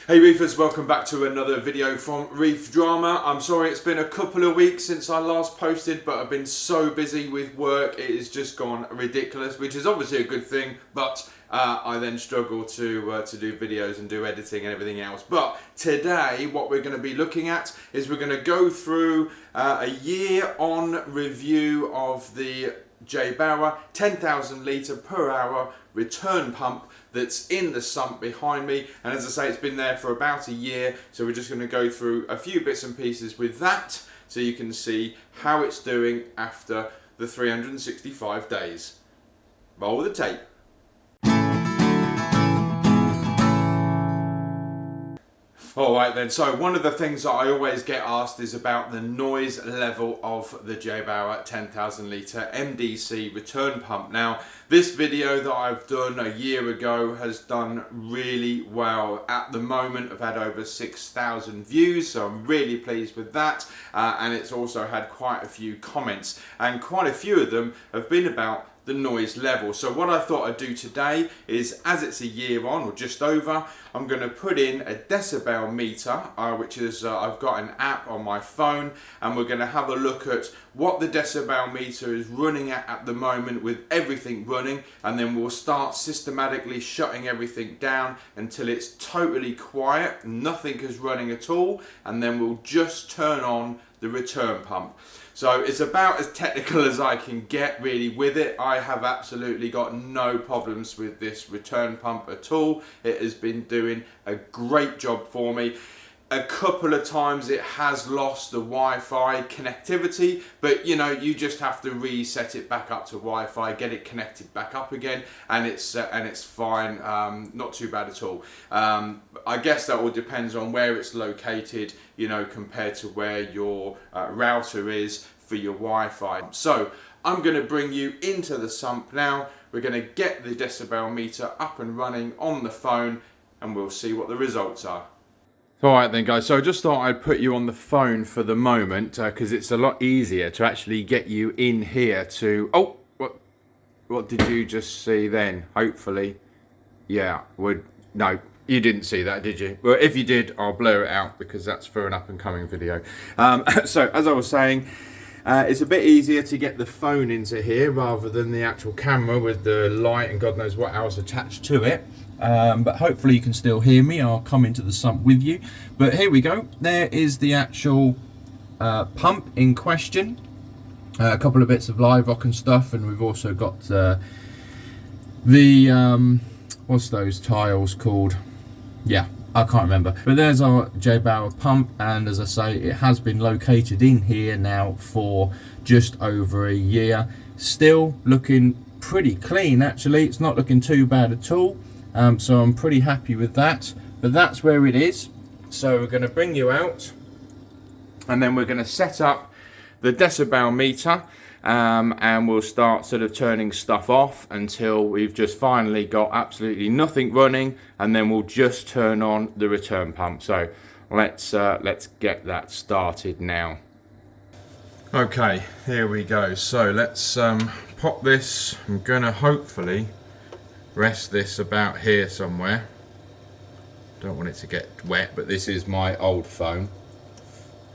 Hey Reefers, welcome back to another video from Reef Drama. I'm sorry it's been a couple of weeks since I last posted, but I've been so busy with work, it has just gone ridiculous, which is obviously a good thing, but I then struggle to do videos and do editing and everything else. But today what we're going to be looking at is we're going to go through a year-on review of the Jebao 10,000 litre per hour return pump that's in the sump behind me, and as I say, it's been there for about a year, so we're just going to go through a few bits and pieces with that so you can see how it's doing after the 365 days. Roll the tape. Alright then, so one of the things that I always get asked is about the noise level of the Jebao 10,000 litre MDC return pump. Now, this video that I've done a year ago has done really well. At the moment, I've had over 6,000 views, so I'm really pleased with that. And it's also had quite a few comments, and quite a few of them have been about the noise level. So what I thought I'd do today is, as it's a year on or just over, I'm going to put in a decibel meter, which is I've got an app on my phone, and we're going to have a look at what the decibel meter is running at the moment with everything running, and then we'll start systematically shutting everything down until it's totally quiet, nothing is running at all, and then we'll just turn on the return pump. So it's about as technical as I can get really with it. I have absolutely got no problems with this return pump at all. It has been doing a great job for me. A couple of times it has lost the Wi-Fi connectivity, but you know, you just have to reset it back up to Wi-Fi, get it connected back up again, and it's fine. Not too bad at all. I guess that all depends on where it's located, you know, compared to where your router is for your Wi-Fi. So I'm going to bring you into the sump now. We're going to get the decibel meter up and running on the phone, and we'll see what the results are. Alright then guys, so I just thought I'd put you on the phone for the moment because it's a lot easier to actually get you in here to... Oh, what did you just see then? Hopefully, yeah, no, you didn't see that, did you? Well, if you did, I'll blur it out because that's for an up and coming video. So as I was saying, it's a bit easier to get the phone into here rather than the actual camera with the light and God knows what else attached to it. But hopefully you can still hear me. I'll come into the sump with you. But here we go. There is the actual pump in question. A couple of bits of live rock and stuff, and we've also got the what's those tiles called? Yeah, I can't remember. But there's our Jebao pump, and as I say, it has been located in here now for just over a year. Still looking pretty clean actually. It's not looking too bad at all. So I'm pretty happy with that, but that's where it is. So we're going to bring you out, and then we're going to set up the decibel meter, and we'll start sort of turning stuff off until we've just finally got absolutely nothing running, and then we'll just turn on the return pump. So let's get that started now. Okay, here we go. So let's pop this. I'm going to hopefully rest this about here somewhere. Don't want it to get wet, but this is my old phone.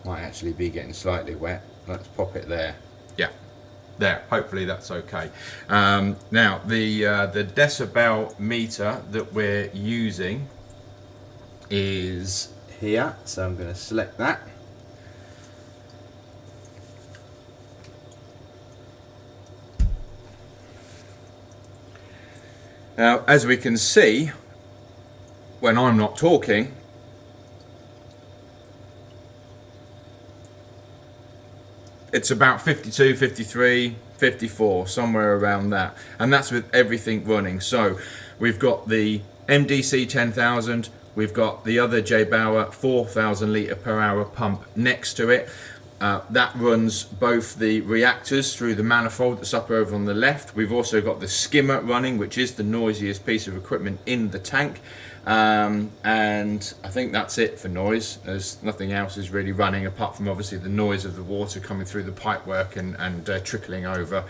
Might actually be getting slightly wet. Let's pop it there. Yeah, there. Hopefully that's okay. Now the decibel meter that we're using is here, so I'm going to select that. Now, as we can see, when I'm not talking, it's about 52, 53, 54, somewhere around that. And that's with everything running. So we've got the MDC 10,000, we've got the other Jebao 4,000 litre per hour pump next to it. That runs both the reactors through the manifold that's up over on the left. We've also got the skimmer running, which is the noisiest piece of equipment in the tank. And I think that's it for noise, as nothing else is really running apart from obviously the noise of the water coming through the pipework and trickling over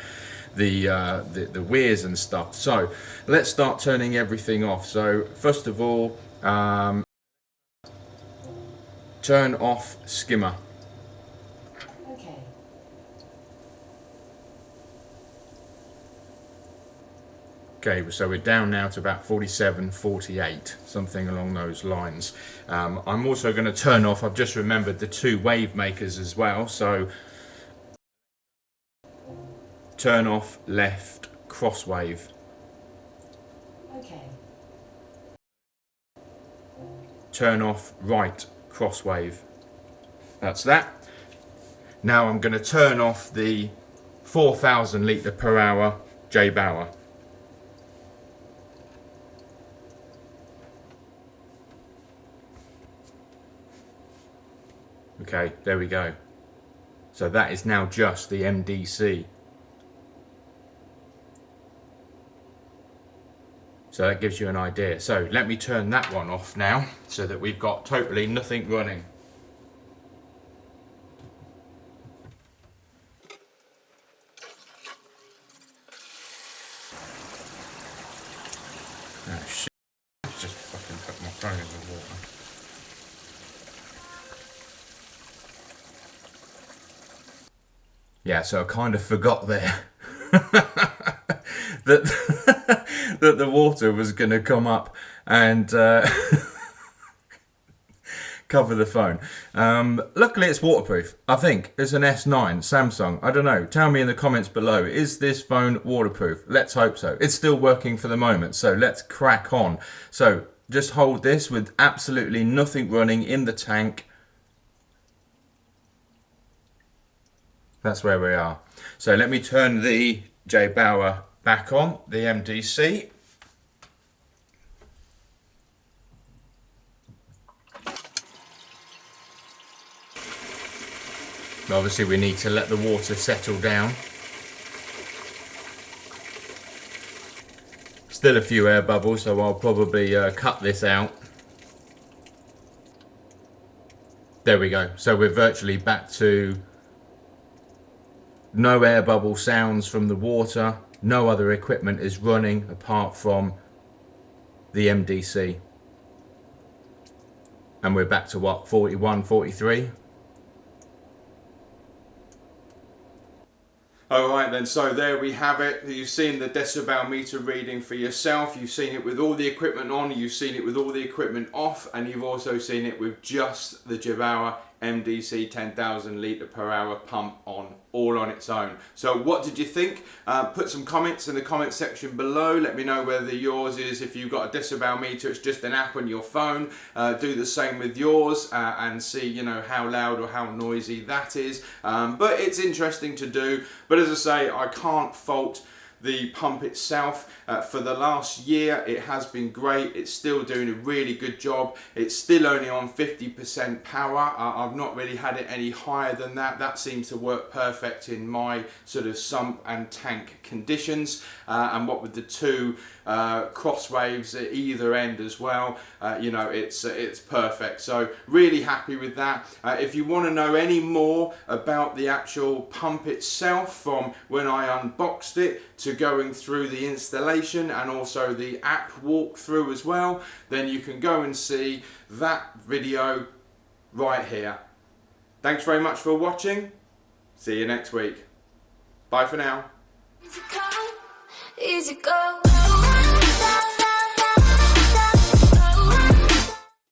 the weirs and stuff. So let's start turning everything off. So first of all, turn off skimmer. Okay, so we're down now to about 47, 48, something along those lines. I'm also going to turn off, I've just remembered, the 2 wave makers as well. So turn off left cross wave. Okay. Turn off right cross wave. That's that. Now I'm going to turn off the 4,000 litre per hour Jebao. Okay, there we go. So that is now just the MDC. So that gives you an idea. So let me turn that one off now so that we've got totally nothing running. Oh shit, just fucking put my phone in the water. Yeah, so I kind of forgot there that that the water was going to come up and cover the phone. Luckily it's waterproof. I think it's an S9 Samsung. I don't know. Tell me in the comments below, is this phone waterproof? Let's hope so. It's still working for the moment, so let's crack on. So just hold this with absolutely nothing running in the tank. That's where we are. So let me turn the Jebao back on, the MDC. Obviously we need to let the water settle down. Still a few air bubbles, so I'll probably cut this out. There we go. So we're virtually back to no air bubble sounds from the water. No other equipment is running apart from the MDC. And we're back to what, 41, 43? Alright then, so there we have it. You've seen the decibel meter reading for yourself. You've seen it with all the equipment on, you've seen it with all the equipment off, and you've also seen it with just the Jebao MDC 10,000 litre per hour pump on, all on its own. So what did you think? Put some comments in the comment section below. Let me know whether yours is, if you've got a decibel meter, it's just an app on your phone. Do the same with yours and see, you know, how loud or how noisy that is. But it's interesting to do. But as I say, I can't fault the pump itself. For the last year it has been great. It's still doing a really good job. It's still only on 50% power. I've not really had it any higher than that. That seems to work perfect in my sort of sump and tank conditions, and what with the 2 cross waves at either end as well, you know, it's perfect. So really happy with that. If you want to know any more about the actual pump itself, from when I unboxed it to going through the installation and also the app walkthrough as well, then you can go and see that video right here. Thanks very much for watching. See you next week. Bye for now. Easy go.